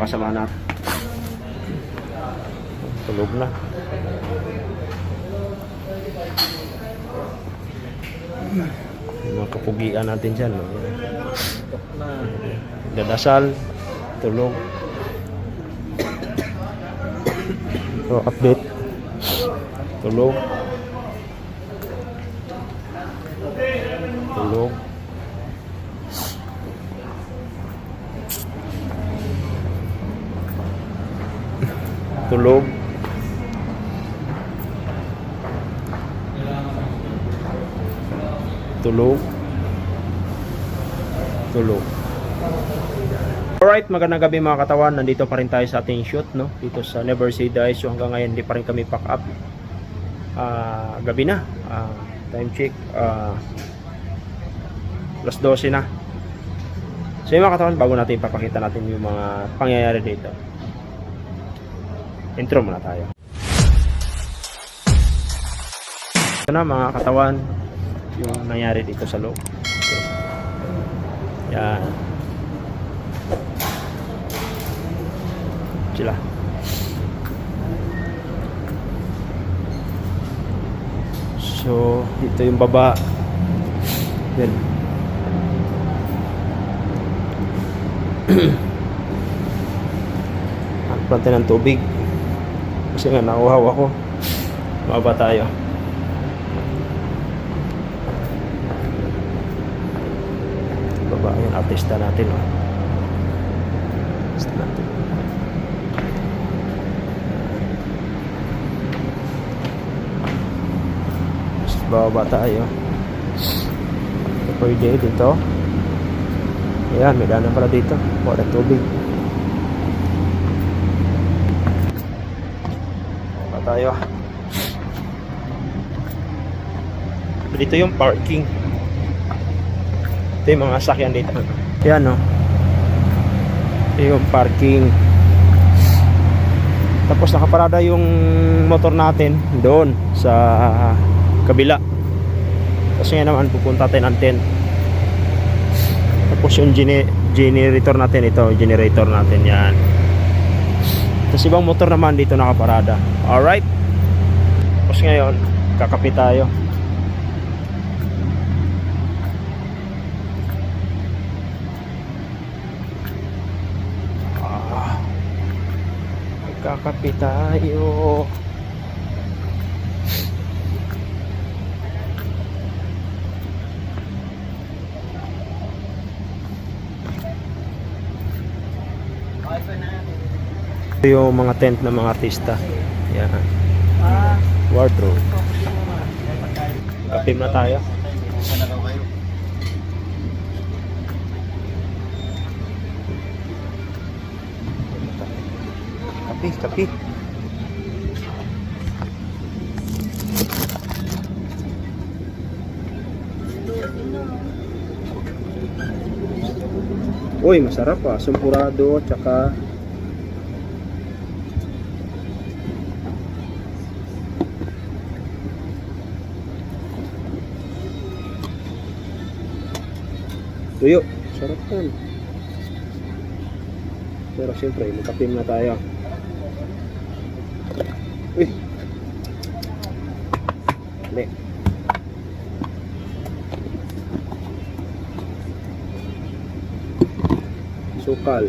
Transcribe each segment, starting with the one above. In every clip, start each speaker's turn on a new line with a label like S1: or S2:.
S1: mga kasama natin. Tulog na. Yung mga kapugian natin dyan, no? Dadasal, tulog. So, update. Tulog. Tulog. Tulog. Tulog. Tulog. Alright, magandang gabi mga katawan. Nandito pa rin tayo sa ating shoot, no? Dito sa Never Say Die. So hanggang ngayon hindi pa rin kami pack up. Gabi na. Time check. Alas 12 na. So yung mga katawan, bago natin ipapakita natin yung mga pangyayari dito, intro muna tayo. Ito na mga katawan, yung nangyari dito sa loob. So, yan. Sila. So, dito yung baba. Yan. Plante ng tubig. Kasi nga nauhaw ako. Mababa tayo. Baba yung artista natin, oh. Artista natin. Bababa tayo. Ito pwede dito. Ayan, may daanan pala dito. Wala tubig. Bababa tayo. Dito yung parking. Ito yung mga sakyan dito. Ayan, no. Ito yung parking. Tapos nakaparada yung motor natin doon sa kabila. Kasi nga naman pupunta tayo ng tent. Tapos yung generator natin, ito generator natin yan. Tapos ibang motor naman dito nakaparada. Alright. Tapos ngayon kakapit tayo. Kakapit tayo. Ito yung mga tent ng mga artista. Yan. Wardrobe. Kapim na tayo. Kapi. Uy, masarap ah. Sumpurado, tsaka tuyo. Sarap yan. Pero siyempre, magkapim na tayo. Uy. Hindi. Sukal.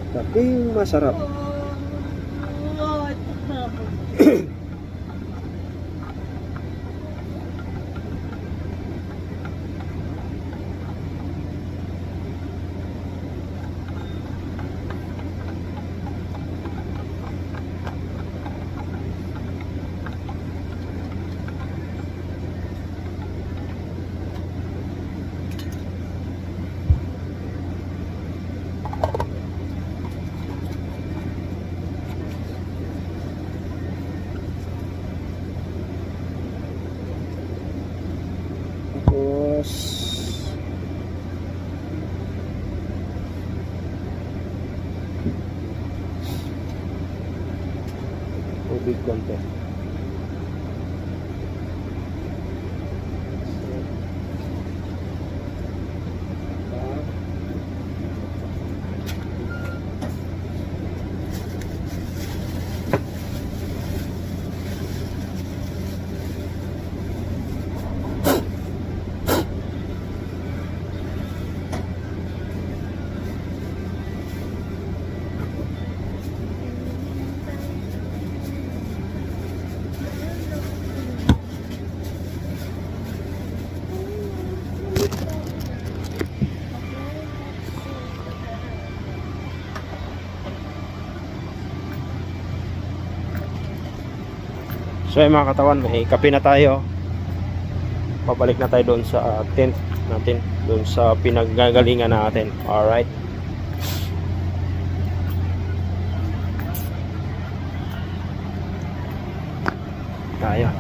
S1: Tapi masarap. tubig konti. So yung mga katawan, may kape na tayo. Pabalik na tayo doon sa tent natin, doon sa pinaggagalingan natin. Alright. Tayo.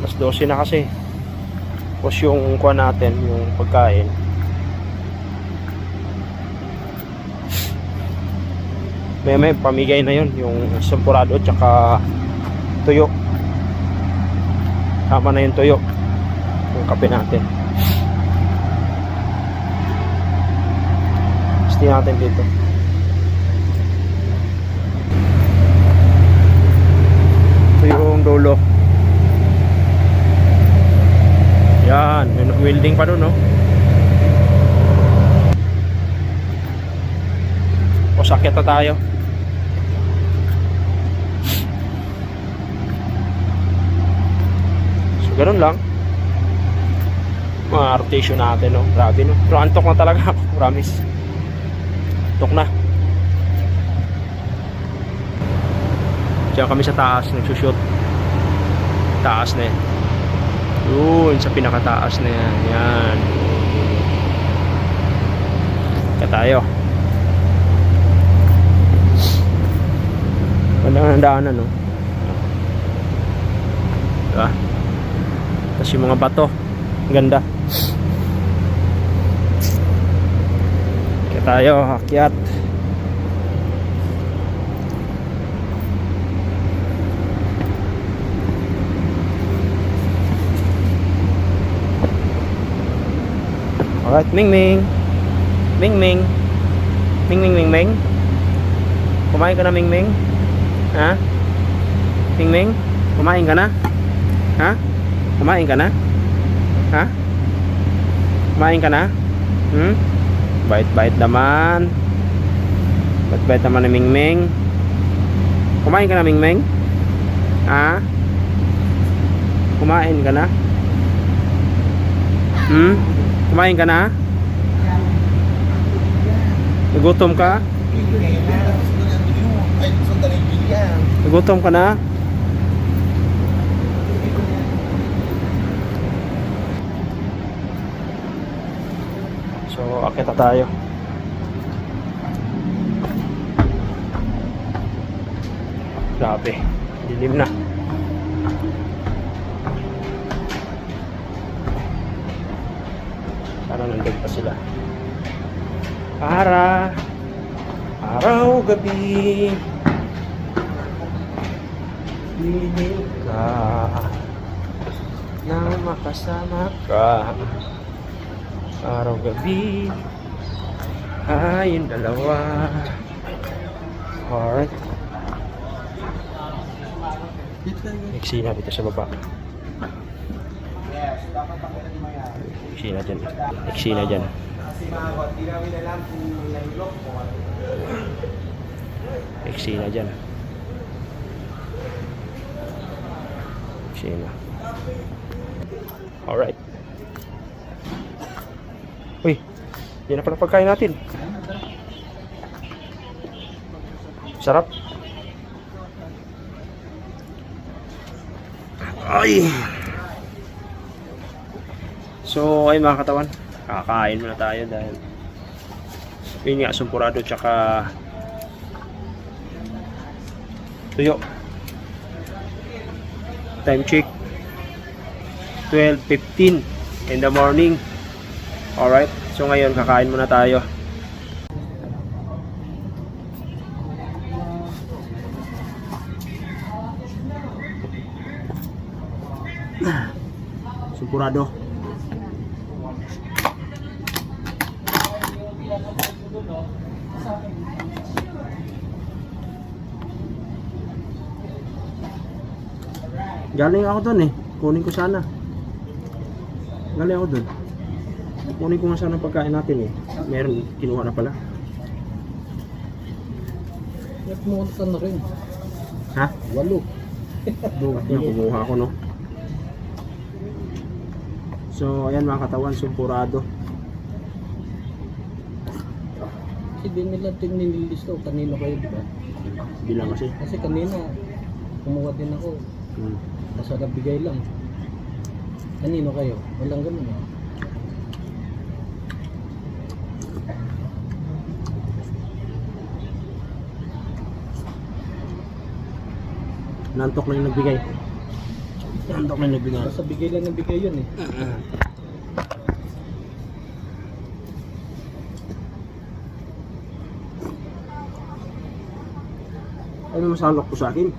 S1: Mas 12 na kasi. Tapos yung kuha natin, yung pagkain, may pamigay na yun, yung sampurado tsaka tuyo. Tama na yung tuyo, yung kape natin. Stay natin dito. Ito yung dulo. Yan, may welding pa doon, no? O sakit na tayo. So ganun lang. Mga rotation natin, no? Grabe, no? Pero antok na talaga ako, promise. Antok na. Diyan kami sa taas, nagsushoot. Taas na yan. Yun, sa pinakataas na yan. Yan. Kaya tayo. Ganda ng daanan, no? Diba? Tapos yung mga bato, ganda. Kaya tayo, akyat. Alright, Ming Ming. Ming Ming. Ming Ming Ming Ming. Kumain ka na, Ming Ming? Ha? Ming Ming? Kumain ka na? Ha? Kumain ka na? Ha? Kumain ka na? Bait-bait naman. Bait-bait naman ni Ming Ming. Kumain ka na, Ming Ming? Ha? Kumain ka na? Kumain ka na? Nagutom ka? Nagutom ka na? So, akit na tayo. Grabe, dilim na. Sana nandun pa sila. Araw, gabi, piling ka nang makasama ka. Araw, gabi, ay yung dalawa. Alright. Eksena dito sa baba. Eksena dyan. Eksena dyan. Eksena dyan. Eksena. Alright. Uy, yan na pala pagkain natin. Sarap. Ay. So, ay mga katawan, kakain muna tayo dahil yun nga, sampurado tsaka tuyo. Time check 12:15 in the morning. Alright, so ngayon kakain muna tayo. Sumpurado. Galing ako dun eh. Kunin ko sana. Galing ako dun. Kunin ko nga sana pagkain natin eh. Meron, kinuha na pala.
S2: At mo na rin.
S1: Ha?
S2: 8.
S1: Yan, kumuha ako no. So, ayan mga katawan, sumpurado.
S2: Kasi di nila nililista o kanino kayo, di ba?
S1: Bilang kasi.
S2: Kasi kanina, kumuha din ako. Masarap bigay lang. Kanino kayo? Walang ganun eh.
S1: Nantok na yung nagbigay. Nantok na yung nagbigay.
S2: Basta bigay lang ng bigay yun eh.
S1: Ano masalok ko sa akin?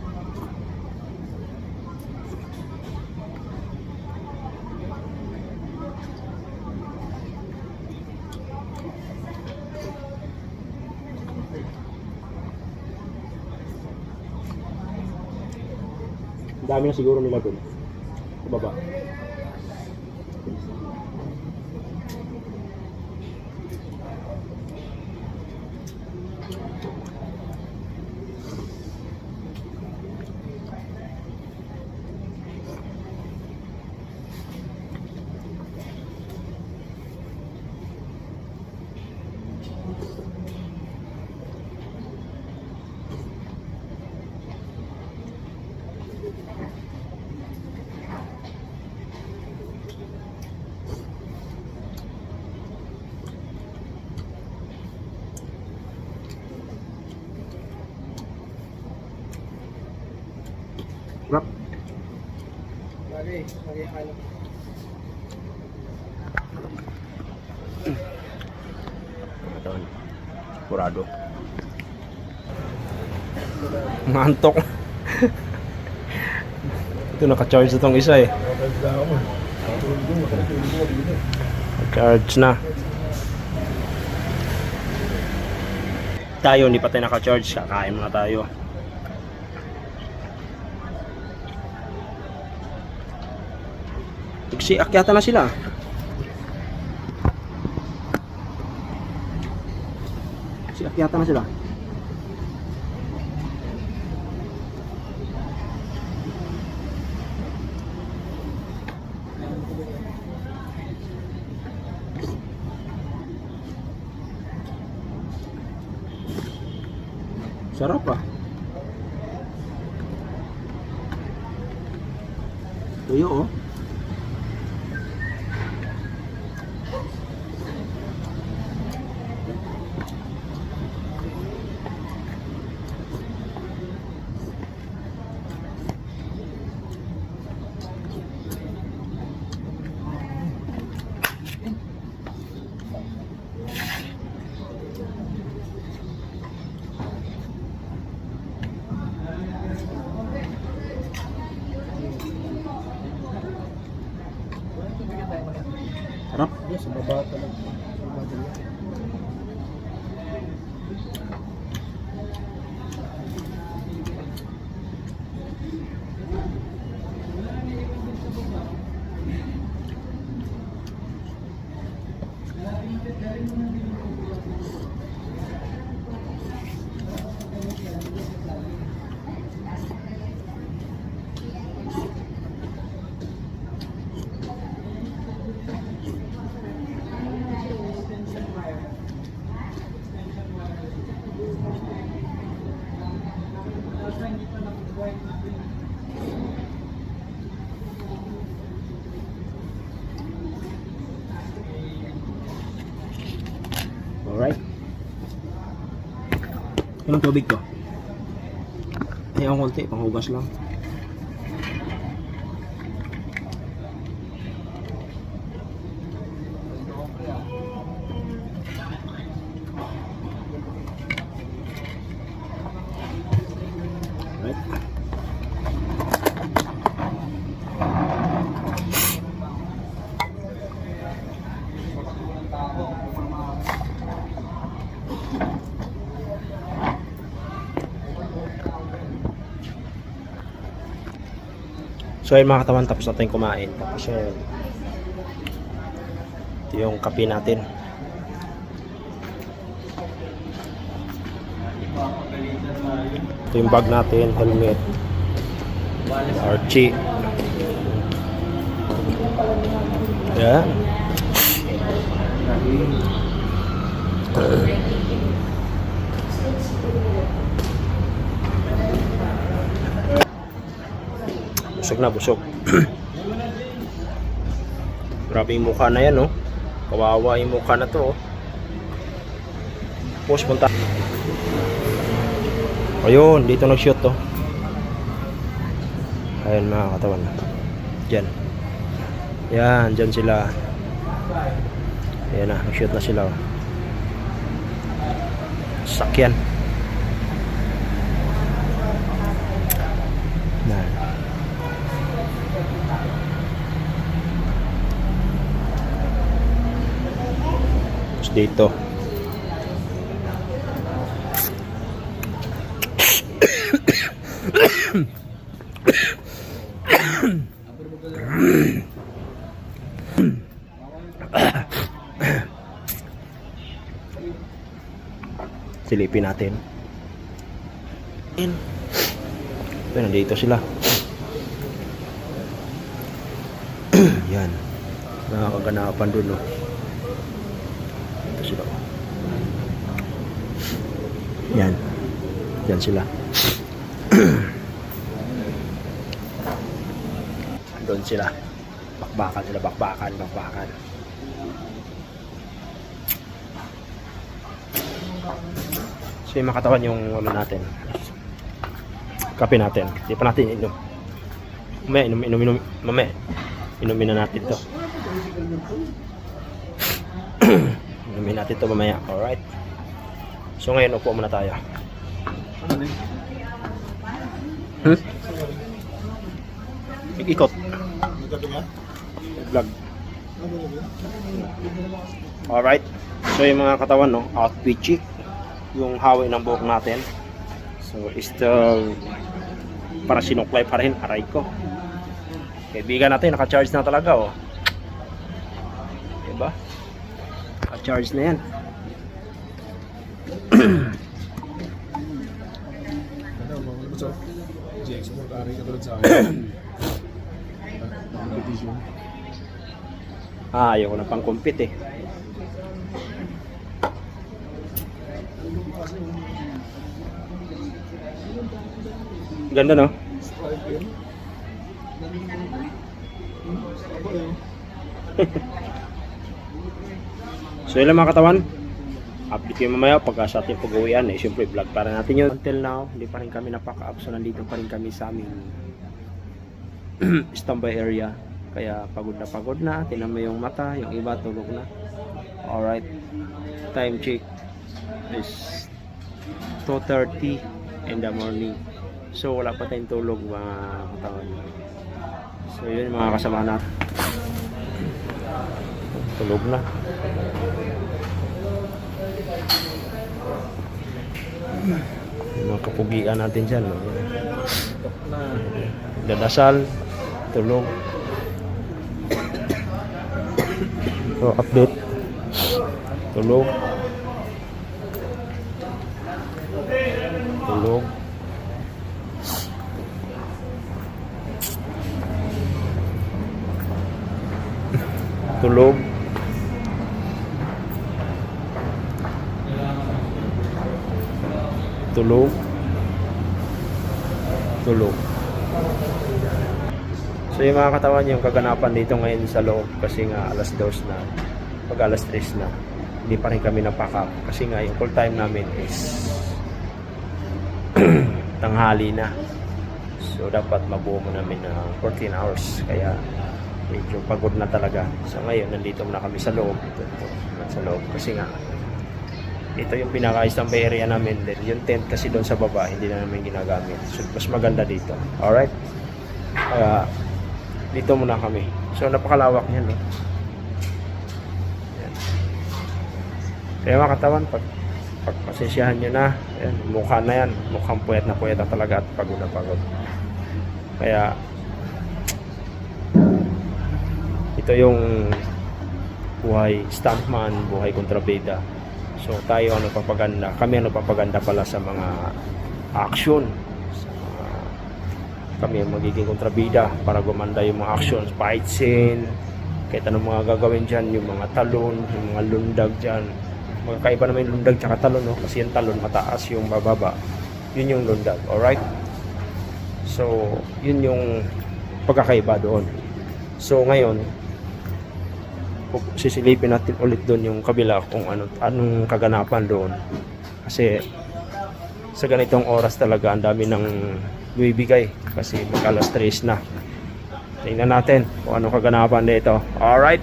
S1: Dami na siguro nila doon. Sa baba. Rap.
S2: Lagi kayo.
S1: Katawan. Kurado. Mantok. Ito naka-charge itong isa eh. Charge na. Tayo hindi pa tayo naka-charge. Kakain muna tayo. Akyata na sila. Akyata na sila. Sarap ah. Tuyo oh. Sarap.
S2: Yes, sa baba talaga. Sa baba talaga.
S1: Alright. Anong tubig to? Ayaw konti, panghugas lang. Alright. So ayun mga katawan, tapos natin kumain. Tapos ito yung kape natin. Ito yung bag natin, helmet, Archie. Yan. Busog na, busog. Grabe yung mukha na yan, oh. Kawawa yung mukha na to, oh. Tapos punta. Ayun, dito nag-shoot, to. Ayun mga katawan. Diyan. Yan, dyan sila. Ayan na, nag-shoot na sila, oh. Sakyan. Nah. Terus dito. Silipin natin. Ayun, nandito sila. Yan. Nakakaganapan dun, no. Ito sila. Yan. Yan sila. Doon sila. Bakbakan sila, bakbakan. So yung makatawan yung ano natin, kape natin. Hindi pa natin inom. Mamaya inumin na natin to. Inumin natin to mamaya. Alright. So ngayon upo muna tayo. Ikot. Vlog. Alright. So yung mga katawan, no, outfit chic. Yung hawi ng buhok natin. So still para sinuklay pa rin, aray ko. Kaibigan natin, naka-charge na talaga, oh. Diba? Naka-charge na yan. Ayaw ko na pang compete, eh. Ganda, no? So yun lang mga katawan, update kayo mamaya pagka sa ating pag-uwian, eh. Siyempre vlog para natin yun. Until now, hindi pa rin kami napack-up. So nandito pa rin kami sa aming standby area. Kaya pagod na. Tinan mo yung mata, yung iba tulog na. Alright, time check is 2:30 in the morning. So wala pa tayong tulog mga katawan. So yun mga kasama natin. Tulog na. Yung mga kapugian natin dyan, no? Dadasal, tulog. So update. Tulog. Tulog. Tulog. Tulog. Tulog. So yung mga katawan, yung kaganapan dito ngayon sa loob kasi nga alas 2 na, pag alas 3 na, hindi pa rin kami napack up kasi nga yung full time namin is tanghali na. So dapat mabuo mo namin ng 14 hours kaya medyo pagod na talaga. So ngayon nandito muna kami sa loob. Ito, sa loob kasi nga ito yung pinaka-standby area namin. Then yung tent kasi doon sa baba hindi na namin ginagamit. So mas maganda dito. Alright? Dito muna kami. So napakalawak niyan, no? Yan. Kaya mga katawan, pagpasensyahan nyo na. Ayan, mukha na yan. Mukhang puyat na talaga at pagod na pagod. Kaya ito yung buhay stuntman, buhay kontrabida. So tayo ano papaganda, kami ano papaganda pala sa mga action. Kami ang magiging kontrabida para gumanda yung mga actions, fight scene, kahit anong mga gagawin dyan, yung mga talon, yung mga lundag dyan. Magkaiba naman yung lundag tsaka talon, no? Kasi yung talon mataas, yung bababa, yun yung lundag, alright? So, yun yung pagkakaiba doon. So, ngayon, sisilipin natin ulit doon yung kabila kung anong kaganapan doon. Kasi, sa ganitong oras talaga, ang dami ng bibigay kasi mag-alas 3 na. Tingnan natin kung anong kaganapan dito. Alright.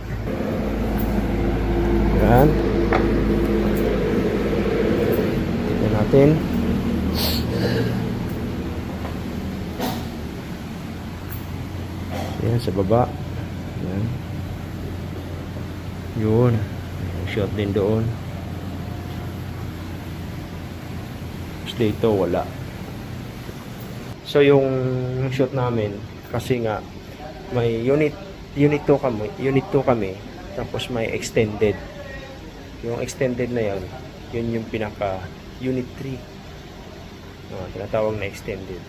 S1: Yan. Tingnan natin. Yan sa baba. Yan. Yun. Shot din doon. Tapos dito wala. So yung shoot namin kasi nga may unit 2 kami tapos may extended. Yung extended na yun yung pinaka unit 3. Tinatawag na extended.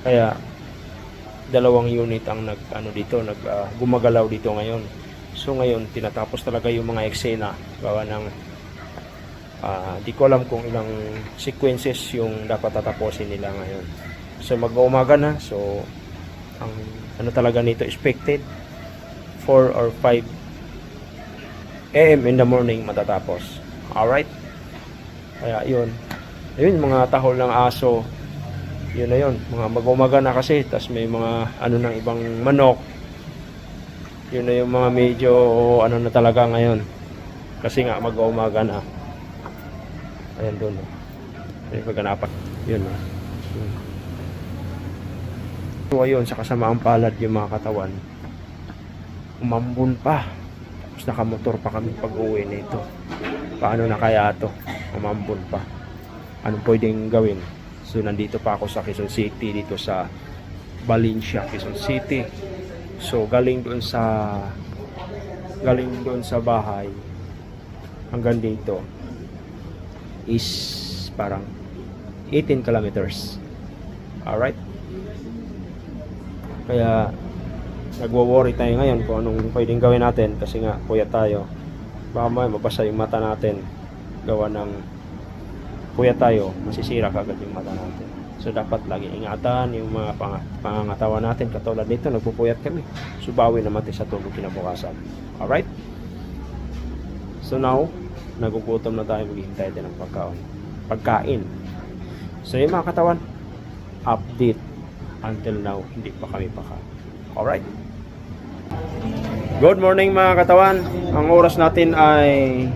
S1: Kaya dalawang unit ang gumagalaw dito ngayon. So ngayon tinatapos talaga yung mga eksena gawa ng di ko alam kung ilang sequences yung dapat tatapusin nila ngayon. So mag-uumaga na. So ang talaga nito expected 4 or 5 AM in the morning matatapos. Alright. Kaya yun mga tahol ng aso, yun na yun, mga mag-uumaga na kasi. Tas may mga ng ibang manok, yun na yung mga medyo na talaga ngayon kasi nga mag-uumaga na. Ayan doon. Ayan pagkanapan. Yun. So ayun, sa kasamaang palad yung mga katawan, umambun pa. Tapos nakamotor pa kami pag-uwi nito. Paano na kaya ito? Umambun pa. Anong pwedeng gawin? So nandito pa ako sa Quezon City, dito sa Valencia, Quezon City. So galing doon sa bahay hanggang dito is parang 18 kilometers. Alright? Kaya nagwo-worry tayo ngayon kung anong pwedeng gawin natin kasi nga puyat tayo. Baka mabasa yung mata natin. Gawa ng puyat tayo, masisira kagad yung mata natin. So dapat lagi ingatan yung mga pangangatawan natin. Katulad dito, nagpupuyat kami. Subawi naman tayo sa tulog kinabukasan. Alright? So now, nagugutom na tayo, maghihintay din ng pagkain. So yung mga katawan, update. Until now, hindi pa kami paka. Alright? Good morning mga katawan. Ang oras natin ay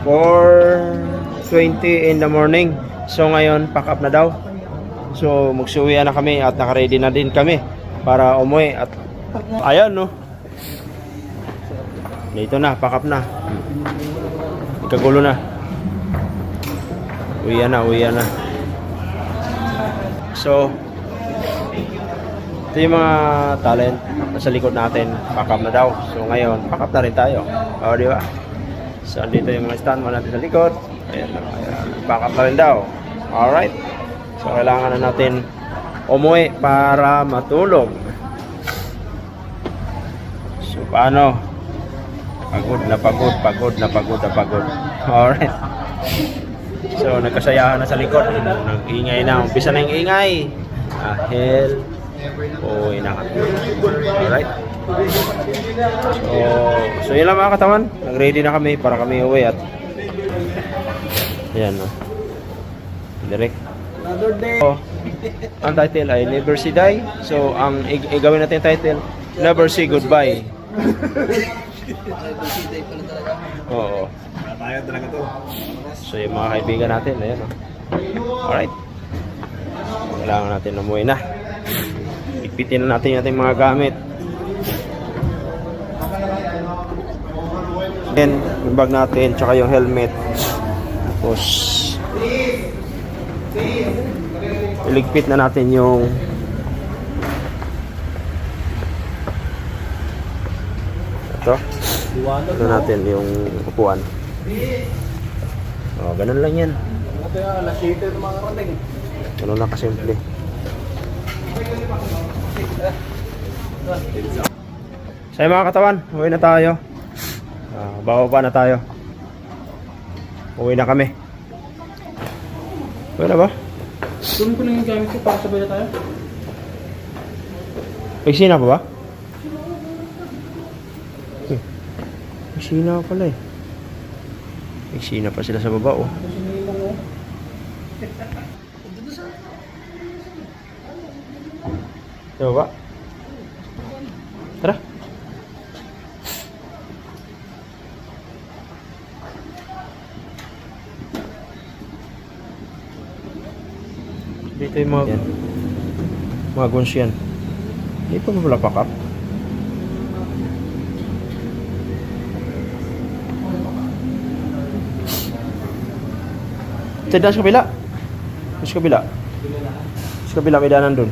S1: 4:20 in the morning. So ngayon, pack up na daw. So magsuwian na kami at naka-ready na din kami para umuwi. At ayan no. Dito na, pack up na. Kagulo na. Uwi na. So ito yung mga talent nasa likod natin, pack up na daw. So ngayon, pack up na rin tayo. O, di ba? So andito yung mga standman natin sa likod. Ayan, pack up na rin daw. Alright. So kailangan na natin umuwi para matulog. So paano? Pagod na pagod. Alright. So nagkasayahan na sa likod. Nag-ingay na. Umpisa na yung ingay. Hell. Uwi na kami. Alright. So yun lang mga katawan. Nag-ready na kami para kami uwi at ayan no. Direct.
S2: Another day.
S1: So, ang title ay Never Say Die. So ang igawin natin yung title, Never Say Goodbye.
S2: Never Say Die pala talaga.
S1: Oo.
S2: Tayo talaga to.
S1: So yung mga kaibigan natin, ayan no. Alright. Kailangan natin umuwi na. Ipitin na natin yung ating mga gamit. Then, yung bag natin, tsaka yung helmet. Tapos, iligpit na natin yung Ito,
S2: Liwanag
S1: ano natin yung upuan. Oh, ganun lang yan.
S2: Ito yung alas 7 ng mga rating.
S1: Ganun lang kasimple. So mga katawan, uwi na tayo. Bababa na tayo. Uwi na kami. Uwi na ba?
S2: Tuloy ko lang yung gamit ko para sabay na tayo.
S1: Pisina pa ba? Pisina pala eh. Pisina pa sila sa baba oh. Sa baba? Tara. Dito yung mga yan. Mga guns yan. Hindi pa ba pack up? Tada sa kabila. Sa kabila. Sa kabila may daanan dun.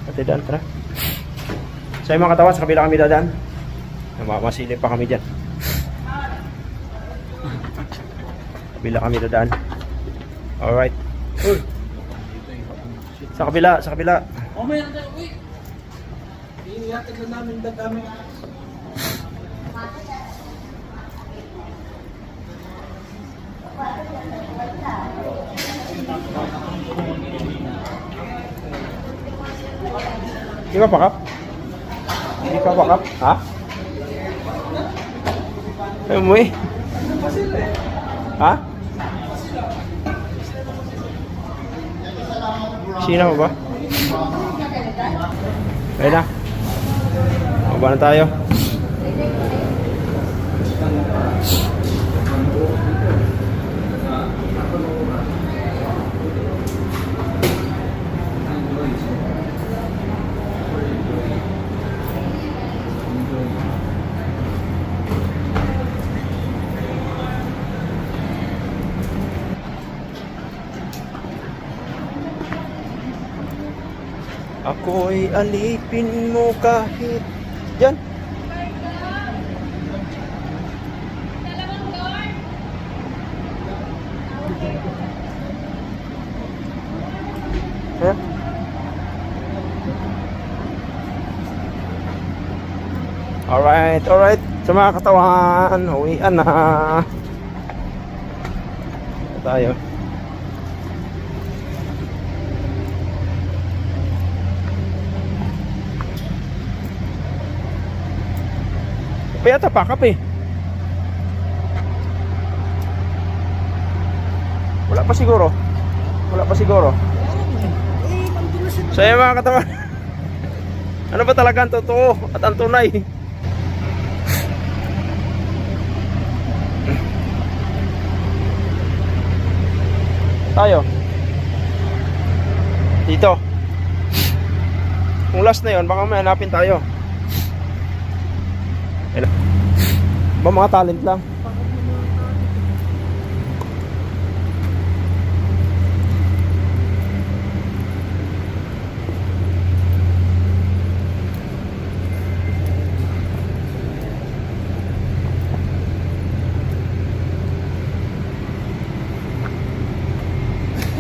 S1: Ate daan, tara. Sa mga katawan, sa kabila kami dadaan. Masilip pa kami dyan. Kabila kami dadaan. Alright. Sa kabila, sa kabila.
S2: Oh, may nang uwi. Iihatid na namin dadami.
S1: Di ba pakap? Hindi ka pakap? Ha? Ayaw mo eh. Ha? Sino mo ba? Ayun na. Mababa na tayo. Ako'y alipin mo kahit dyan. Ayan. Alright, alright. Sa mga katawan, uwian na. Ito tayo. Kaya tapakap eh. Wala pa siguro. Wala pa siguro. So yung mga katawan. Ano ba talaga ang totoo at ang tunay? Tayo. Dito. Kung last na yun, baka may hanapin tayo. Ba mga talent lang.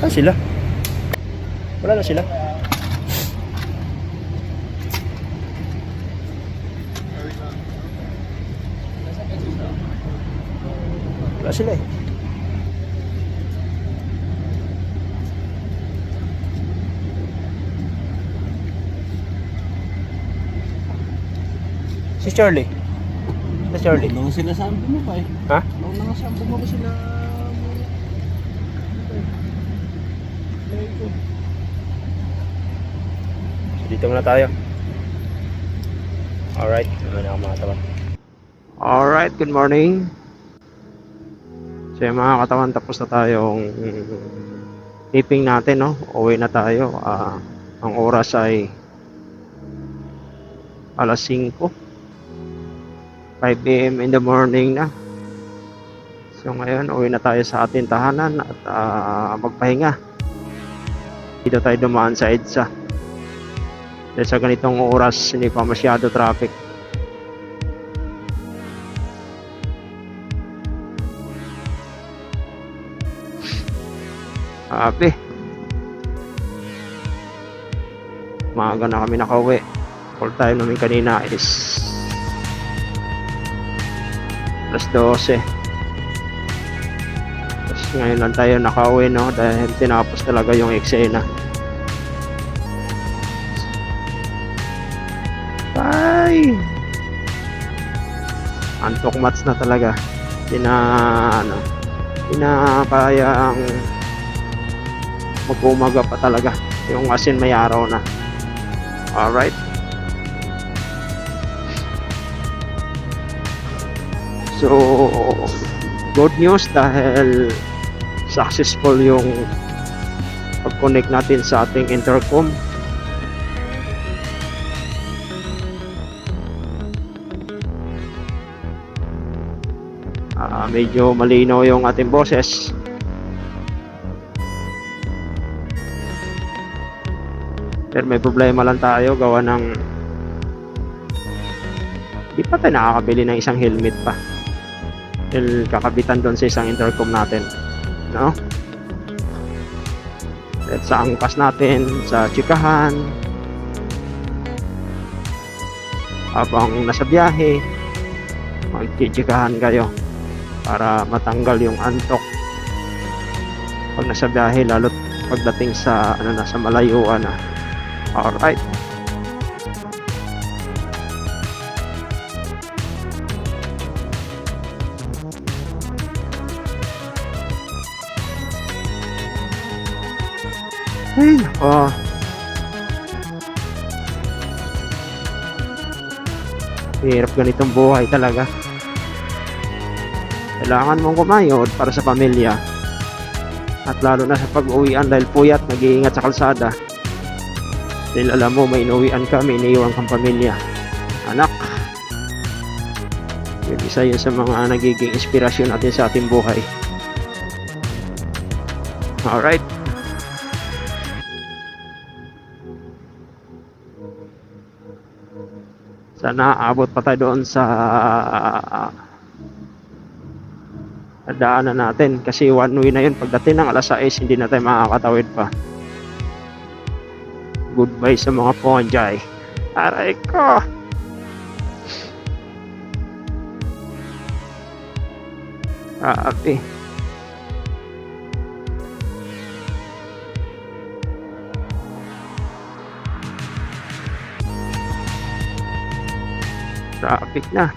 S1: Ah, sila. Wala na sila. Wala sila eh. Si Charlie. Si Charlie.
S2: Ano sila sa mo pa eh.
S1: Ha?
S2: Ano nga sa mo ba sila?
S1: So, dito muna tayo. Alright. Naman ako mga katawan. Alright, good morning. So yung mga katawan, tapos na tayong taping natin, no? Uwi na tayo. Ang oras ay alas 5 AM in the morning na. So ngayon, uwi na tayo sa ating tahanan at magpahinga. dito tayo dumaan sa EDSA. Dahil sa ganitong oras, hindi pa masyado traffic. Sabi, maaga na kami nakauwi. All time namin kanina is +12. Tapos ngayon lang tayo nakauwi, no? Dahil tinapos talaga yung eksena. Ay! Antok mats na talaga. Hindi na kayang mag-umaga pa talaga. Yung asin may araw na. Alright. So, good news dahil successful yung pag-connect natin sa ating intercom. Medyo malinaw yung ating boses. Pero may problema lang tayo gawa ng di pa tayo nakakabili ng isang helmet pa. Dahil kakabitan doon sa isang intercom natin, no? At sa angkas natin sa chikahan habang nasa biyahe, magchichikahan kayo para matanggal yung antok pag nasa biyahe, lalo't pagdating sa nasa malayuan na. Alright. Ay, nako. Hirap ganitong buhay talaga. Kailangan mong kumayod para sa pamilya. At lalo na sa pag-uwian dahil puyat, nag-iingat sa kalsada. Dahil alam mo, may inuwian ka, may iniiwan kang pamilya. Anak. Yun, isa yun sa mga nagiging inspirasyon natin sa ating buhay. Alright. Sana abot pa tayo doon sa daanan natin kasi one way na yun. Pagdating ng alas 6 hindi na tayo makakatawid pa. Goodbye sa mga ponjay. Aray ko. Grabe. Traffic na.